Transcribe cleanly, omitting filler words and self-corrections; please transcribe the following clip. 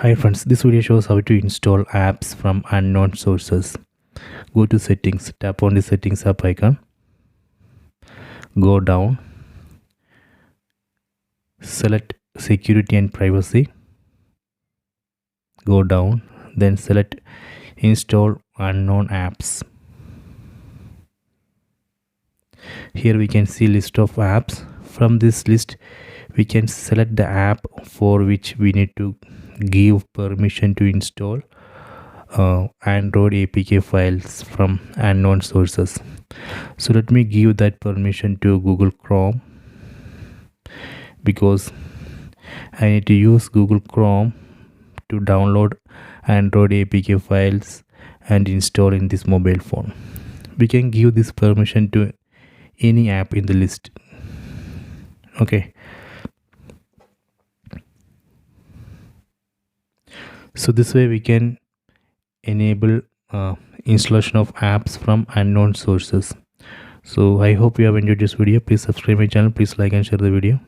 Hi friends, this video shows how to install apps from unknown sources. Go to settings, tap on the settings app icon, go down, select security and privacy, go down, then select install unknown apps. Here we can see list of apps. From this list we can select the app for which we need to give permission to install Android APK files from unknown sources. So let me give that permission to Google Chrome, because I need to use Google Chrome to download Android APK files and install in this mobile phone. We can give this permission to any app in the list. Okay, so this way we can enable installation of apps from unknown sources. So I hope you have enjoyed this video. Please subscribe my channel, please like and share the video.